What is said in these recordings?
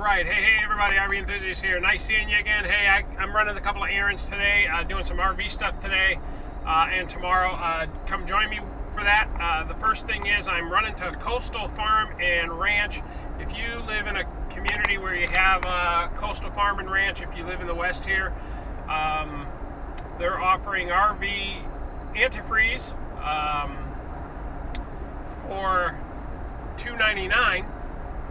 Alright, hey everybody, RV Enthusiast here. Nice seeing you again. Hey, I'm running a couple of errands today, doing some RV stuff today and tomorrow. Come join me for that. The first thing is I'm running to Coastal Farm and Ranch. If you live in a community where you have a Coastal Farm and Ranch, if you live in the West here, they're offering RV antifreeze for $2.99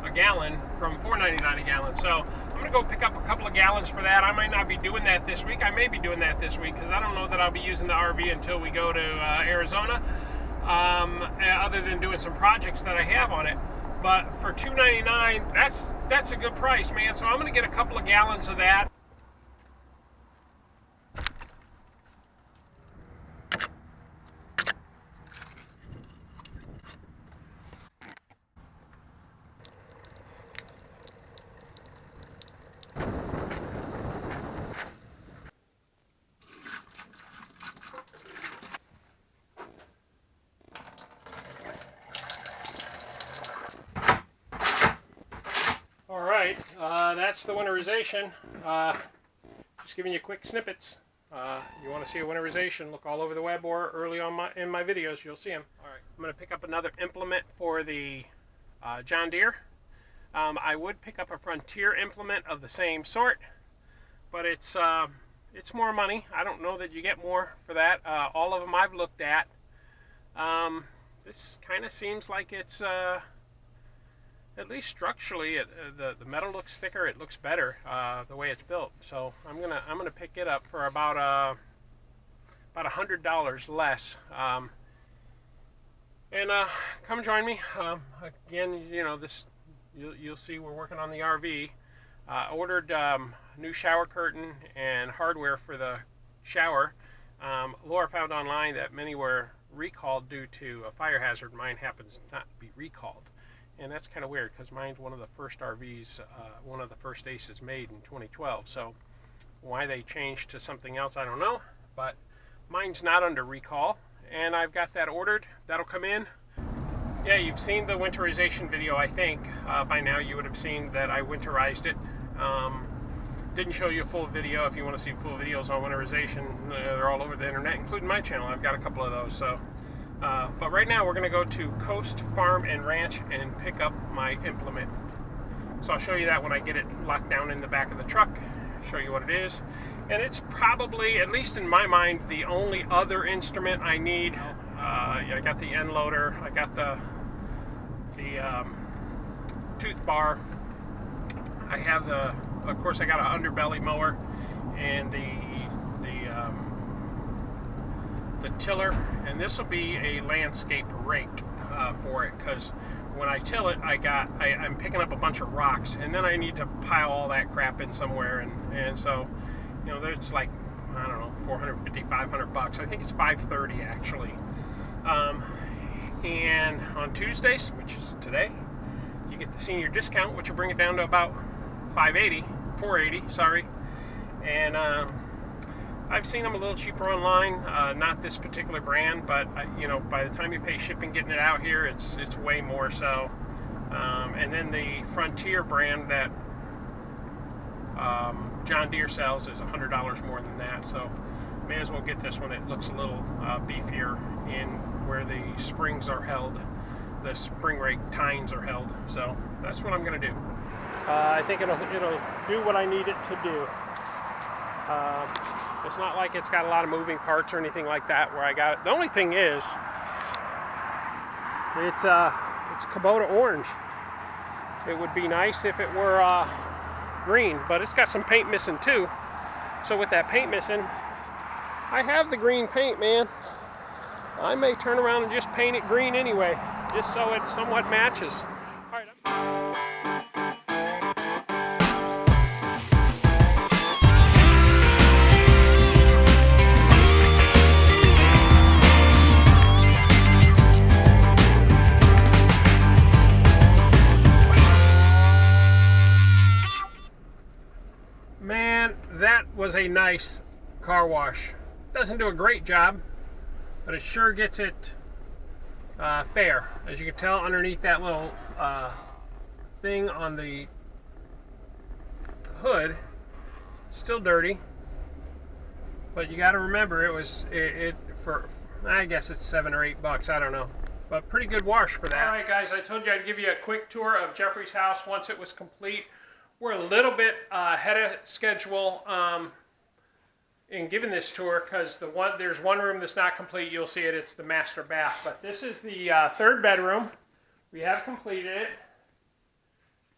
a gallon from $4.99 a gallon. So I'm going to go pick up a couple of gallons for that. I might not be doing that this week. I may be doing that this week because I don't know that I'll be using the RV until we go to Arizona, other than doing some projects that I have on it. But for $2.99, that's a good price, man. So I'm going to get a couple of gallons of that. That's the winterization. Just giving you quick snippets. You want to see a winterization, look all over the web or early on in my videos, you'll see them. All right, I'm going to pick up another implement for the John Deere. I would pick up a Frontier implement of the same sort, but it's more money. I don't know that you get more for that. All of them I've looked at. This kind of seems like it's at least structurally, the metal looks thicker. It looks better the way it's built. So I'm gonna pick it up for about $100 less. Come join me. Again, you know this. You'll see we're working on the RV. Ordered new shower curtain and hardware for the shower. Laura found online that many were recalled due to a fire hazard. Mine happens not to be recalled. And that's kind of weird because mine's one of the first RVs, one of the first ACEs made in 2012. So why they changed to something else, I don't know. But mine's not under recall, and I've got that ordered. That'll come in. Yeah, you've seen the winterization video, I think. By now you would have seen that I winterized it. Didn't show you a full video. If you want to see full videos on winterization, they're all over the internet, including my channel. I've got a couple of those. So. But right now we're going to go to Coast Farm and Ranch and pick up my implement. So I'll show you that when I get it locked down in the back of the truck, show you what it is. And it's probably, at least in my mind, the only other instrument I need. I got the end loader, I got the tooth bar, I have of course I got an underbelly mower and the tiller, and this will be a landscape rake for it, because when I till it I'm picking up a bunch of rocks, and then I need to pile all that crap in somewhere, and so you know there's like, I don't know, 450, 500 bucks. I think it's 530 actually. And on Tuesdays, which is today, you get the senior discount, which will bring it down to about 480, sorry. And I've seen them a little cheaper online, not this particular brand, but you know, by the time you pay shipping getting it out here, it's way more so. And then the Frontier brand that John Deere sells is $100 more than that, so may as well get this one. It looks a little beefier in where the springs are held, the spring rake tines are held. So that's what I'm going to do. I think it'll do what I need it to do. It's not like it's got a lot of moving parts or anything like that where I got it. The only thing is, it's Kubota orange. It would be nice if it were green, but it's got some paint missing too. So with that paint missing, I have the green paint, man. I may turn around and just paint it green anyway, just so it somewhat matches. All right. Man, that was a nice car wash. Doesn't do a great job, but it sure gets it fair. As you can tell underneath that little thing on the hood. Still dirty, but you got to remember it for, I guess it's $7 or $8, I don't know, but pretty good wash for that. All right, guys, I told you I'd give you a quick tour of Jeffrey's house once it was complete. We're a little bit ahead of schedule in giving this tour because there's one room that's not complete. You'll see it. It's the master bath, but this is the third bedroom. We have completed it.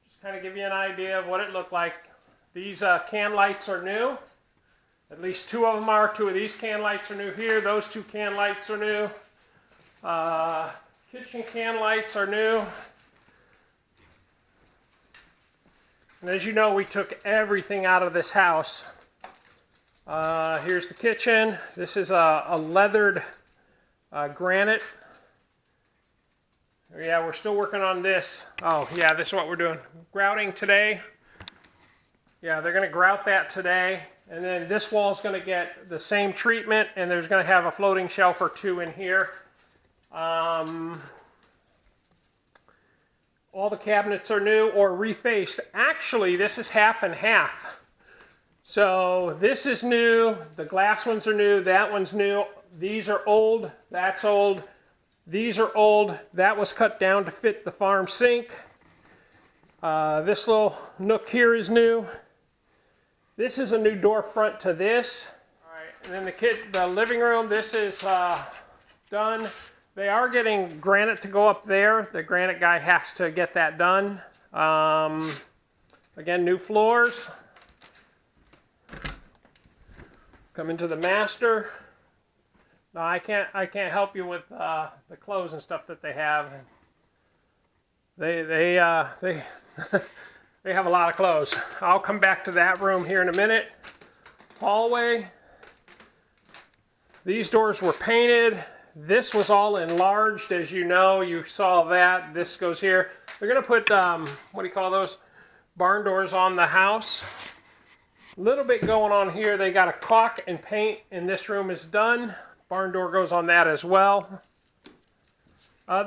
Just kind of give you an idea of what it looked like. These can lights are new. At least two of them are. Two of these can lights are new here. Those two can lights are new. Kitchen can lights are new. And as you know, we took everything out of this house. Here's the kitchen. This is a leathered granite. Yeah, we're still working on this. Oh, yeah, this is what we're doing. Grouting today. Yeah, they're going to grout that today. And then this wall is going to get the same treatment, and there's going to have a floating shelf or two in here. All the cabinets are new or refaced. Actually, this is half and half. So this is new. The glass ones are new. That one's new. These are old. That's old. These are old. That was cut down to fit the farm sink. This little nook here is new. This is a new door front to this. All right, and then the living room, this is done. They are getting granite to go up there. The granite guy has to get that done. Again, new floors. Come into the master. No, I can't help you with the clothes and stuff that they have. They have a lot of clothes. I'll come back to that room here in a minute. Hallway. These doors were painted. This was all enlarged, as you know. You saw that. This goes here. They're going to put, what do you call those? Barn doors on the house. A little bit going on here. They got a caulk and paint, and this room is done. Barn door goes on that as well.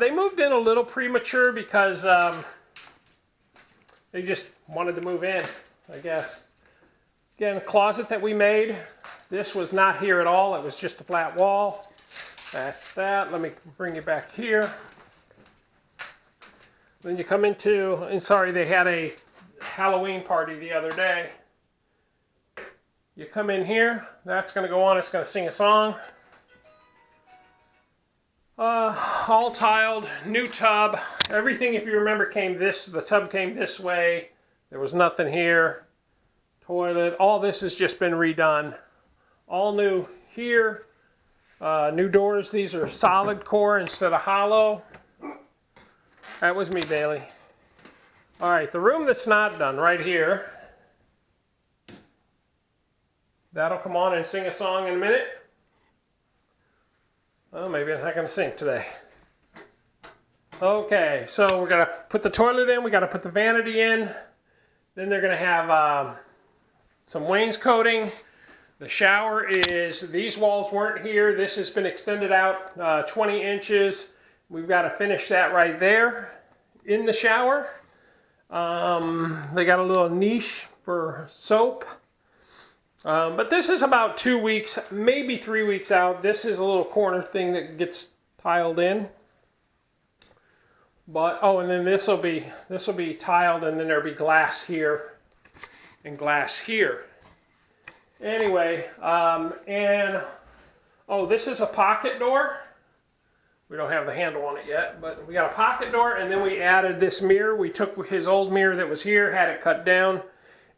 They moved in a little premature because they just wanted to move in, I guess. Again, a closet that we made. This was not here at all. It was just a flat wall. That's that. Let me bring you back here. Then you come into, and sorry, they had a Halloween party the other day. You come in here. That's going to go on. It's going to sing a song. All tiled, new tub. Everything, if you remember, the tub came this way. There was nothing here. Toilet, all this has just been redone. All new here. New doors, these are solid core instead of hollow. That was me, Bailey. All right, the room that's not done right here. That'll come on and sing a song in a minute. Oh, maybe I'm not going to sing today. Okay, so we're going to put the toilet in. We got to put the vanity in. Then they're going to have some wainscoting. The shower is, these walls weren't here. This has been extended out 20 inches. We've got to finish that right there in the shower. They got a little niche for soap. But this is about 2 weeks, maybe 3 weeks out. This is a little corner thing that gets tiled in. But, oh, and then this will be tiled, and then there'll be glass here and glass here. Anyway, and, oh, this is a pocket door. We don't have the handle on it yet, but we got a pocket door, and then we added this mirror. We took his old mirror that was here, had it cut down,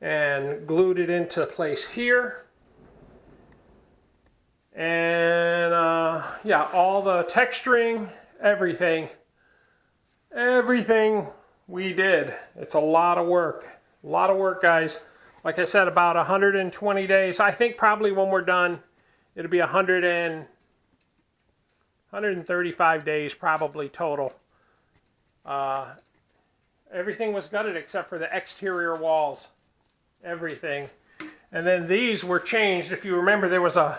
and glued it into place here. And yeah, all the texturing, everything we did. It's a lot of work, guys. Like I said, about 120 days. I think probably when we're done, it'll be 135 days probably total. Everything was gutted except for the exterior walls. Everything. And then these were changed. If you remember, there was a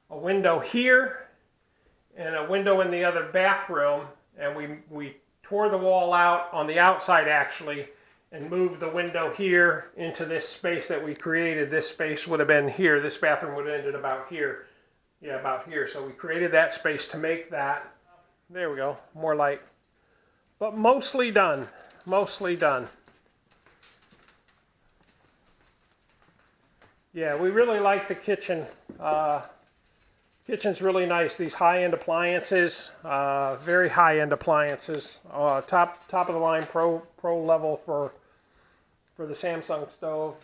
window here and a window in the other bathroom, and we tore the wall out on the outside actually, and moved the window here into this space that we created. This space would have been here. This bathroom would have ended about here. Yeah, about here. So we created that space to make that. There we go, more light. But mostly done, mostly done. Yeah, we really like the kitchen. Kitchen's really nice. These high-end appliances, very high-end appliances. Top of the line, pro level for the Samsung stove.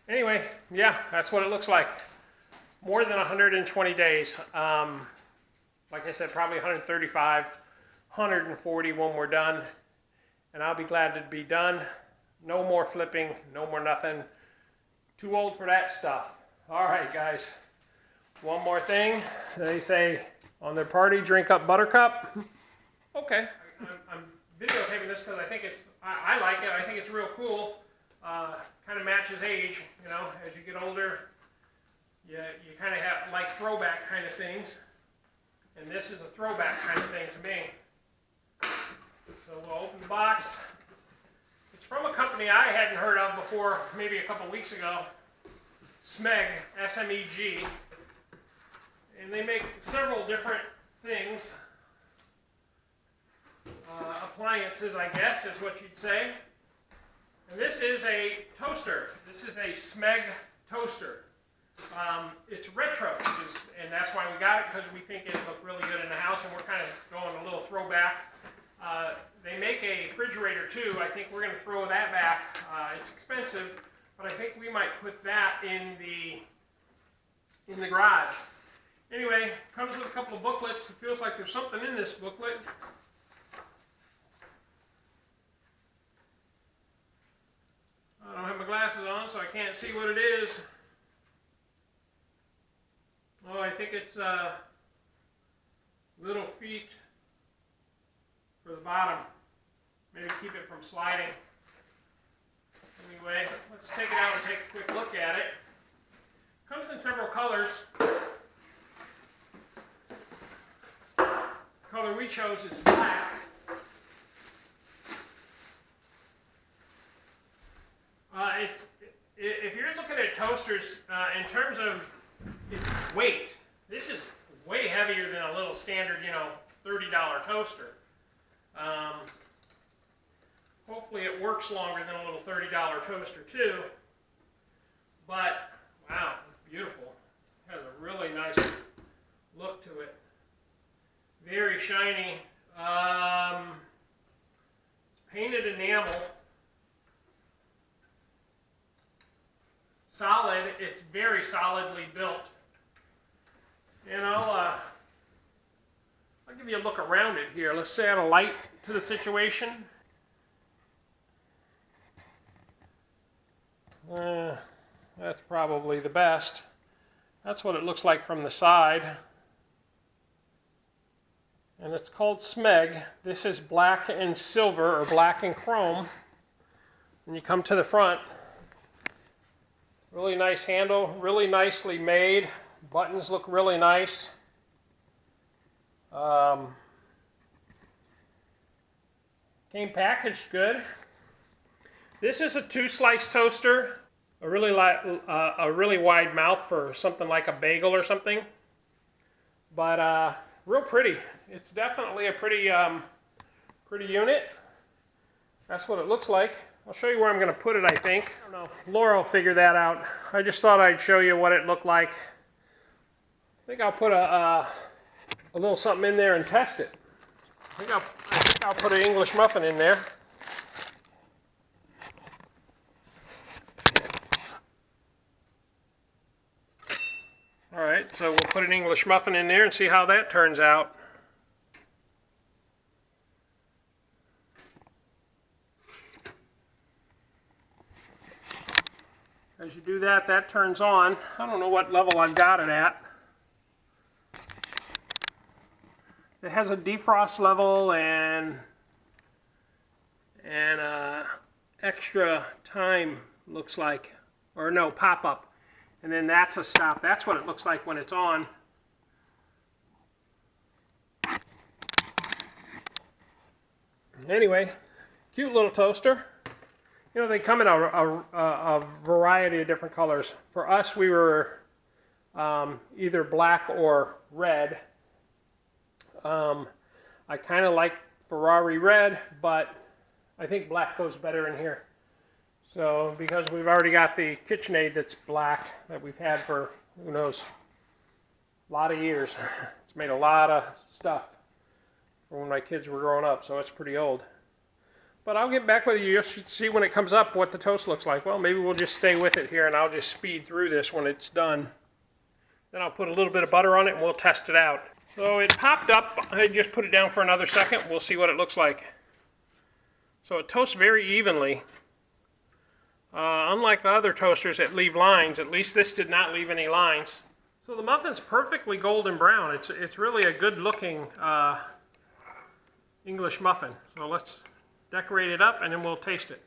Anyway, yeah, that's what it looks like. More than 120 days. Like I said, probably 135, 140 when we're done. And I'll be glad to be done. No more flipping, no more nothing. Too old for that stuff. All right, guys. One more thing. They say on their party, drink up buttercup. Okay. I'm videotaping this because I think it's, I like it. I think it's real cool. Kind of matches age, you know, as you get older. You kind of have like throwback kind of things. And this is a throwback kind of thing to me. So we'll open the box. It's from a company I hadn't heard of before, maybe a couple weeks ago. SMEG, S-M-E-G. And they make several different things. Appliances, I guess, is what you'd say. And this is a toaster. This is a SMEG toaster. It's retro, and that's why we got it, because we think it'll look really good in the house, and we're kind of going a little throwback. They make a refrigerator too. I think we're going to throw that back. It's expensive, but I think we might put that in the garage. Anyway, comes with a couple of booklets. It feels like there's something in this booklet. I don't have my glasses on, so I can't see what it is. Oh, I think it's little feet for the bottom. Maybe keep it from sliding. Anyway, let's take it out and take a quick look at it. Comes in several colors. The color we chose is black. If you're looking at toasters in terms of its weight, this is way heavier than a little standard, you know, $30 toaster. Hopefully it works longer than a little $30 toaster too. But wow, it's beautiful. It has a really nice look to it. Very shiny. It's painted enamel. Solid. It's very solidly built. And I'll give you a look around it here. Let's say add a light to the situation. That's probably the best. That's what it looks like from the side. And it's called SMEG. This is black and silver, or black and chrome. And you come to the front. Really nice handle, really nicely made. Buttons look really nice. Came packaged good. This is a 2-slice toaster. A really wide mouth for something like a bagel or something. But real pretty. It's definitely a pretty unit. That's what it looks like. I'll show you where I'm going to put it, I think. I don't know. Laura will figure that out. I just thought I'd show you what it looked like. I think I'll put a little something in there and test it. I think I'll put an English muffin in there. All right, so we'll put an English muffin in there and see how that turns out. As you do that, that turns on. I don't know what level I've got it at. It has a defrost level and extra time, looks like. Or no, pop-up. And then that's a stop. That's what it looks like when it's on. Anyway, cute little toaster. You know, they come in a variety of different colors. For us, we were either black or red. I kind of like Ferrari red, but I think black goes better in here. So, because we've already got the KitchenAid that's black that we've had for, who knows, a lot of years. It's made a lot of stuff from when my kids were growing up, so it's pretty old. But I'll get back with you. You should see when it comes up what the toast looks like. Well, maybe we'll just stay with it here and I'll just speed through this when it's done. Then I'll put a little bit of butter on it and we'll test it out. So it popped up. I just put it down for another second. We'll see what it looks like. So it toasts very evenly. Unlike the other toasters that leave lines, at least this did not leave any lines. So the muffin's perfectly golden brown. It's really a good looking English muffin. So let's decorate it up and then we'll taste it.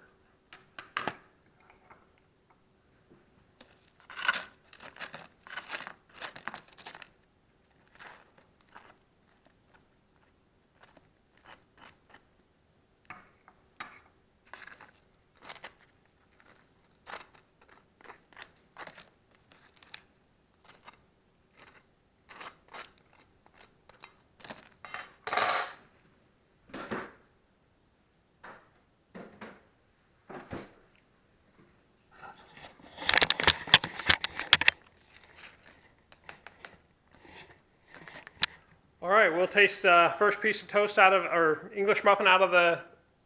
All right, we'll taste the first piece of toast out of, or English muffin out of the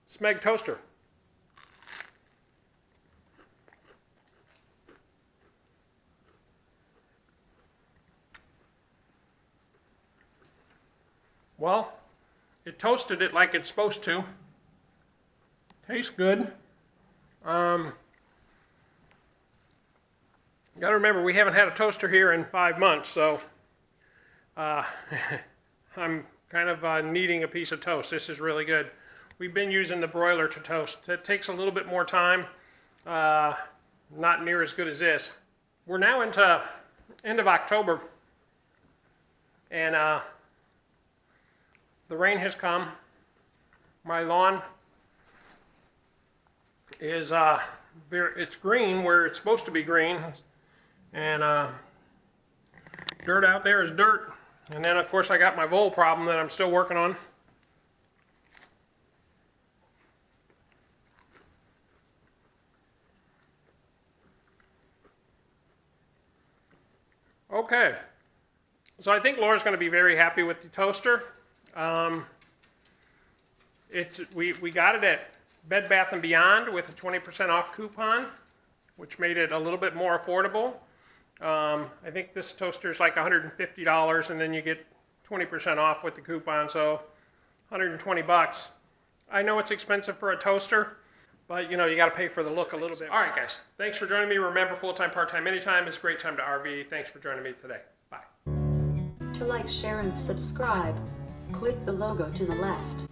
SMEG toaster. Well, it toasted it like it's supposed to. Tastes good. Got to remember, we haven't had a toaster here in 5 months, so I'm kind of needing a piece of toast. This is really good. We've been using the broiler to toast. It takes a little bit more time. Not near as good as this. We're now into end of October, and the rain has come. My lawn is it's green where it's supposed to be green, and dirt out there is dirt. And then, of course, I got my vole problem that I'm still working on. Okay. So I think Laura's going to be very happy with the toaster. We got it at Bed Bath & Beyond with a 20% off coupon, which made it a little bit more affordable. I think this toaster is like $150, and then you get 20% off with the coupon, so 120 bucks. I know it's expensive for a toaster, but you know, you got to pay for the look a little bit. All right, guys, thanks for joining me. Remember, full-time, part-time, anytime. It's a great time to RV. Thanks for joining me today. Bye. To like, share, and subscribe, click the logo to the left.